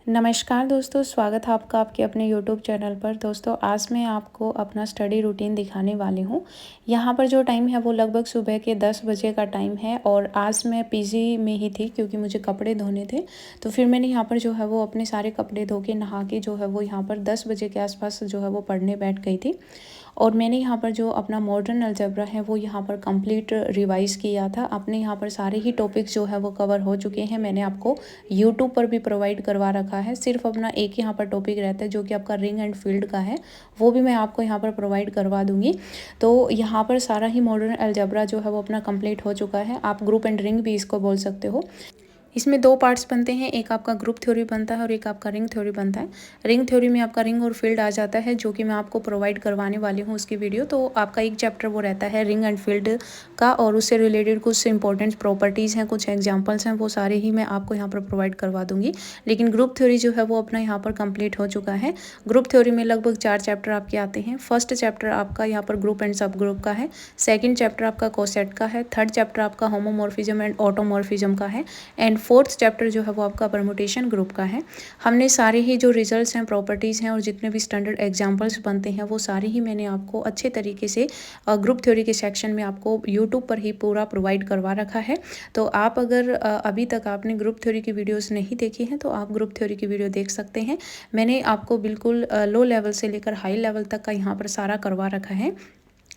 नमस्कार दोस्तों, स्वागत है आपका आपके अपने यूट्यूब चैनल पर। दोस्तों आज मैं आपको अपना स्टडी रूटीन दिखाने वाली हूँ। यहाँ पर जो टाइम है वो लगभग सुबह के 10 बजे का टाइम है और आज मैं पीजी में ही थी क्योंकि मुझे कपड़े धोने थे। तो फिर मैंने यहाँ पर जो है वो अपने सारे कपड़े धो के नहा के जो है वो यहाँ पर 10 बजे के आसपास जो है वो पढ़ने बैठ गई थी। और मैंने यहाँ पर जो अपना मॉडर्न अलजेब्रा है वो यहाँ पर कंप्लीट रिवाइज़ किया था। अपने यहाँ पर सारे ही टॉपिक्स जो है वो कवर हो चुके हैं। मैंने आपको यूट्यूब पर भी प्रोवाइड करवा रखा है। सिर्फ अपना एक यहाँ पर टॉपिक रहता है जो कि आपका रिंग एंड फील्ड का है, वो भी मैं आपको यहाँ पर प्रोवाइड करवा दूँगी। तो यहाँ पर सारा ही मॉडर्न अलजेब्रा जो है वो अपना कंप्लीट हो चुका है। आप ग्रुप एंड रिंग भी इसको बोल सकते हो। इसमें दो पार्ट्स बनते हैं, एक आपका ग्रुप थ्योरी बनता है और एक आपका रिंग थ्योरी बनता है। रिंग थ्योरी में आपका रिंग और फील्ड आ जाता है जो कि मैं आपको प्रोवाइड करवाने वाली हूँ उसकी वीडियो। तो आपका एक चैप्टर वो रहता है रिंग एंड फील्ड का और उससे रिलेटेड कुछ इंपॉर्टेंट प्रॉपर्टीज़ हैं, कुछ एग्जाम्पल्स हैं, वो सारे ही मैं आपको यहाँ पर प्रोवाइड करवा दूँगी। लेकिन ग्रुप थ्योरी जो है वो अपना यहाँ पर कंप्लीट हो चुका है। ग्रुप थ्योरी में लगभग 4 चैप्टर आपके आते हैं। फर्स्ट चैप्टर आपका यहाँ पर ग्रुप एंड सब ग्रुप का है। सेकेंड चैप्टर आपका कोसेट का है। थर्ड चैप्टर आपका होमोमॉर्फिज्म एंड ऑटोमॉर्फिज्म का है। एंड फोर्थ चैप्टर जो है वो आपका परमुटेशन ग्रुप का है। हमने सारे ही जो रिजल्ट्स हैं, प्रॉपर्टीज़ हैं और जितने भी स्टैंडर्ड एग्जांपल्स बनते हैं वो सारे ही मैंने आपको अच्छे तरीके से ग्रुप थ्योरी के सेक्शन में आपको यूट्यूब पर ही पूरा प्रोवाइड करवा रखा है। तो आप अगर अभी तक आपने ग्रुप थ्योरी की वीडियोस नहीं देखी हैं तो आप ग्रुप थ्योरी की वीडियो देख सकते हैं। मैंने आपको बिल्कुल लो लेवल से लेकर हाई लेवल तक का यहाँ पर सारा करवा रखा है।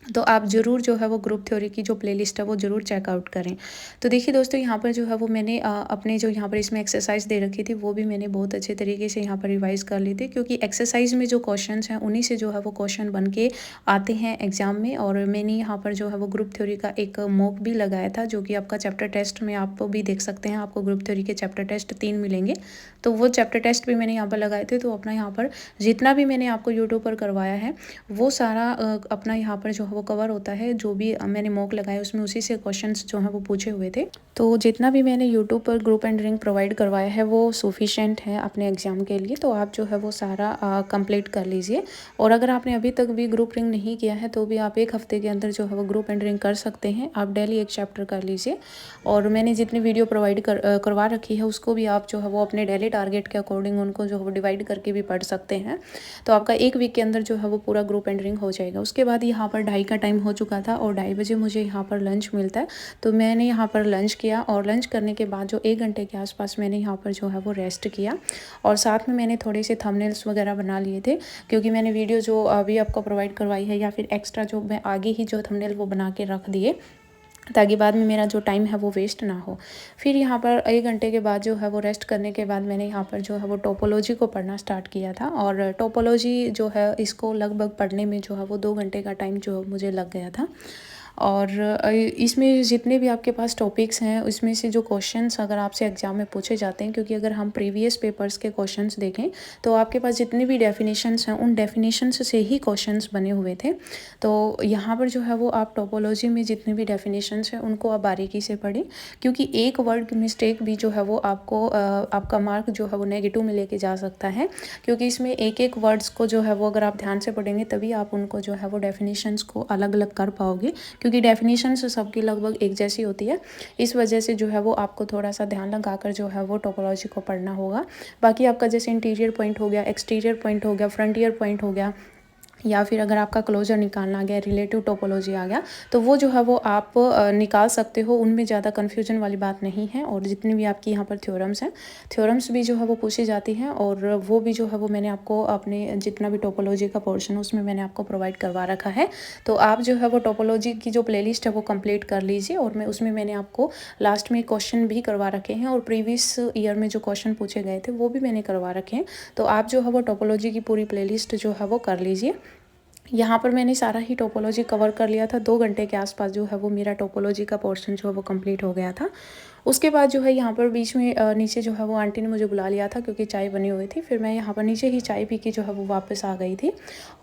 तो आप ज़रूर जो है वो ग्रुप थ्योरी की जो प्लेलिस्ट है वो ज़रूर चेकआउट करें। तो देखिए दोस्तों, यहाँ पर जो है वो मैंने अपने जो यहाँ पर इसमें एक्सरसाइज दे रखी थी वो भी मैंने बहुत अच्छे तरीके से यहाँ पर रिवाइज़ कर ली थी, क्योंकि एक्सरसाइज में जो क्वेश्चंस हैं उन्हीं से जो है वो क्वेश्चन बन के आते हैं एग्जाम में। और मैंने यहाँ पर जो है वो ग्रुप थ्योरी का एक मॉक भी लगाया था जो कि आपका चैप्टर टेस्ट में आप भी देख सकते हैं। आपको ग्रुप थ्योरी के चैप्टर टेस्ट 3 मिलेंगे, तो वो चैप्टर टेस्ट भी मैंने यहाँ पर लगाए थे। तो अपना यहाँ पर जितना भी मैंने आपको यूट्यूब पर करवाया है वो सारा अपना यहाँ पर जो है वो कवर होता है। जो भी मैंने मॉक लगाया उसमें उसी से क्वेश्चंस जो हैं वो पूछे हुए थे। तो जितना भी मैंने यूट्यूब पर ग्रुप एंड रिंग प्रोवाइड करवाया है वो सफिशेंट है अपने एग्जाम के लिए। तो आप जो है वो सारा कंप्लीट कर लीजिए। और अगर आपने अभी तक भी ग्रुप रिंग नहीं किया है तो भी आप एक हफ्ते के अंदर जो है वो ग्रुप एंड रिंग कर सकते हैं। आप डेली एक चैप्टर कर लीजिए। और मैंने जितनी वीडियो प्रोवाइड करवा रखी है उसको भी आप जो है वो अपने डेली टारगेट के अकॉर्डिंग उनको जो है वो डिवाइड करके भी पढ़ सकते हैं। तो आपका एक वीक के अंदर जो है वो पूरा ग्रुप एंड रिंग हो जाएगा। उसके बाद यहाँ पर 2:30 का टाइम हो चुका था और 2:30 बजे मुझे यहाँ पर लंच मिलता है। तो मैंने यहाँ पर लंच किया और लंच करने के बाद जो 1 घंटे के आसपास मैंने यहाँ पर जो है वो रेस्ट किया। और साथ में मैंने थोड़े से थंबनेल्स वगैरह बना लिए थे, क्योंकि मैंने वीडियो जो अभी आपको प्रोवाइड करवाई है या फिर एक्स्ट्रा जो मैं आगे ही जो थंबनेल वो बना के रख दिए, ताकि बाद में मेरा जो टाइम है वो वेस्ट ना हो। फिर यहाँ पर 1 घंटे के बाद जो है वो रेस्ट करने के बाद मैंने यहाँ पर जो है वो टोपोलॉजी को पढ़ना स्टार्ट किया था। और टोपोलॉजी जो है इसको लगभग पढ़ने में जो है वो 2 घंटे का टाइम जो मुझे लग गया था। और इसमें जितने भी आपके पास टॉपिक्स हैं उसमें से जो क्वेश्चंस अगर आपसे एग्जाम में पूछे जाते हैं, क्योंकि अगर हम प्रीवियस पेपर्स के क्वेश्चंस देखें तो आपके पास जितनी भी डेफिनेशंस हैं उन डेफिनेशंस से ही क्वेश्चंस बने हुए थे। तो यहाँ पर जो है वो आप टोपोलॉजी में जितने भी डेफिनेशंस हैं उनको आप बारीकी से पढ़ें, क्योंकि एक वर्ड मिस्टेक भी जो है वो आपको आपका मार्क जो है वो नेगेटिव में लेके जा सकता है। क्योंकि इसमें एक एक वर्ड्स को जो है वो अगर आप ध्यान से पढ़ेंगे तभी आप उनको जो है वो डेफिनेशंस को अलग अलग कर पाओगे, क्योंकि डेफिनेशंस सबकी लगभग एक जैसी होती है। इस वजह से जो है वो आपको थोड़ा सा ध्यान लगाकर जो है वो टोपोलॉजी को पढ़ना होगा। बाकी आपका जैसे इंटीरियर पॉइंट हो गया, एक्सटीरियर पॉइंट हो गया, फ्रंटियर पॉइंट हो गया, या फिर अगर आपका क्लोजर निकालना आ गया, रिलेटिव टोपोलॉजी आ गया, तो वो जो है वो आप निकाल सकते हो। उनमें ज़्यादा कन्फ्यूजन वाली बात नहीं है। और जितनी भी आपकी यहाँ पर थ्योरम्स हैं, थ्योरम्स भी जो है वो पूछी जाती हैं और वो भी जो है वो मैंने आपको अपने जितना भी टोपोलॉजी का पोर्शन है उसमें मैंने आपको प्रोवाइड करवा रखा है। तो आप जो है वो टोपोलॉजी की जो प्लेलिस्ट है वो कंप्लीट कर लीजिए। और मैं उसमें मैंने आपको लास्ट में क्वेश्चन भी करवा रखे हैं और प्रीवियस ईयर में जो क्वेश्चन पूछे गए थे वो भी मैंने करवा रखे हैं। तो आप जो है वो टोपोलॉजी की पूरी प्लेलिस्ट जो है वो कर लीजिए। यहाँ पर मैंने सारा ही टोपोलॉजी कवर कर लिया था। 2 घंटे के आसपास जो है वो मेरा टोपोलॉजी का पोर्शन जो है वो कंप्लीट हो गया था। उसके बाद जो है यहाँ पर बीच में नीचे जो है वो आंटी ने मुझे बुला लिया था, क्योंकि चाय बनी हुई थी। फिर मैं यहाँ पर नीचे ही चाय पी के जो है वो वापस आ गई थी।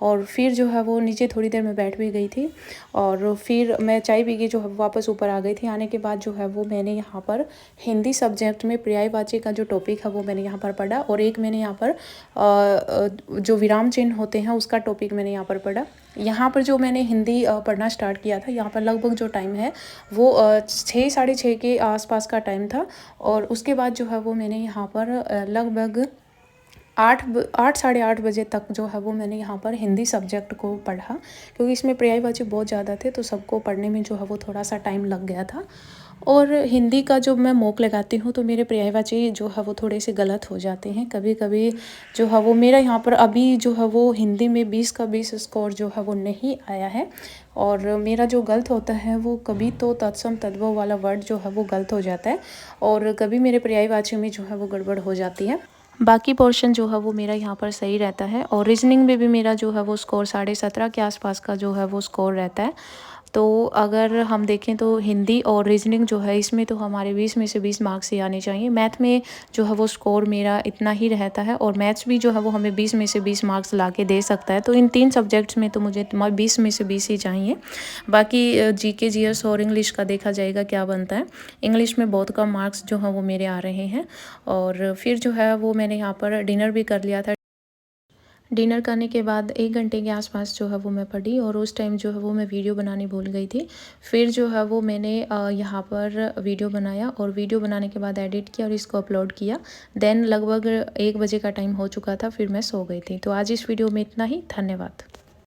और फिर जो है वो नीचे थोड़ी देर में बैठ भी गई थी और फिर मैं चाय पी के जो है वापस ऊपर आ गई थी। आने के बाद जो है वो मैंने यहाँ पर हिंदी सब्जेक्ट में पर्यायवाची का जो टॉपिक है वो मैंने यहाँ पर पढ़ा। और एक मैंने यहाँ पर जो विराम चिन्ह होते हैं उसका टॉपिक मैंने यहाँ पर पढ़ा। यहाँ पर जो मैंने हिंदी पढ़ना स्टार्ट किया था, यहाँ पर लगभग जो टाइम है वो 6 साढ़े 6 के आसपास का टाइम था। और उसके बाद जो है वो मैंने यहाँ पर लगभग 8 साढ़े 8 बजे तक जो है वो मैंने यहाँ पर हिंदी सब्जेक्ट को पढ़ा, क्योंकि इसमें पर्यायवाची बहुत ज़्यादा थे तो सबको पढ़ने में जो है वो थोड़ा सा टाइम लग गया था। और हिंदी का जब मैं मॉक लगाती हूँ तो मेरे पर्यायवाची जो है वो थोड़े से गलत हो जाते हैं कभी कभी। जो है वो मेरा यहाँ पर अभी जो है वो हिंदी में 20 का 20 स्कोर जो है वो नहीं आया है। और मेरा जो गलत होता है वो कभी तो तत्सम तद्भव वाला वर्ड जो है वो गलत हो जाता है, और कभी मेरे पर्यायवाची में जो है वो गड़बड़ हो जाती है। बाकी पोर्शन जो है वो मेरा यहाँ पर सही रहता है। और रीजनिंग में भी मेरा जो है वो स्कोर 17.5 के आसपास का जो है वो स्कोर रहता है। तो अगर हम देखें तो हिंदी और रीजनिंग जो है इसमें तो हमारे 20 में से 20 मार्क्स ही आने चाहिए। मैथ में जो है वो स्कोर मेरा इतना ही रहता है, और मैथ्स भी जो है वो हमें 20 में से 20 मार्क्स ला के दे सकता है। तो इन 3 सब्जेक्ट्स में तो मुझे 20 में से 20 ही चाहिए। बाकी जीके जीएस और इंग्लिश का देखा जाएगा क्या बनता है। इंग्लिश में बहुत कम मार्क्स जो हैं वो मेरे आ रहे हैं। और फिर जो है वो मैंने यहाँ पर डिनर भी कर लिया था। डिनर करने के बाद 1 घंटे के आसपास जो है वो मैं पढ़ी, और उस टाइम जो है वो मैं वीडियो बनानी भूल गई थी। फिर जो है वो मैंने यहाँ पर वीडियो बनाया, और वीडियो बनाने के बाद एडिट किया और इसको अपलोड किया। देन लगभग 1 बजे का टाइम हो चुका था, फिर मैं सो गई थी। तो आज इस वीडियो में इतना ही। धन्यवाद।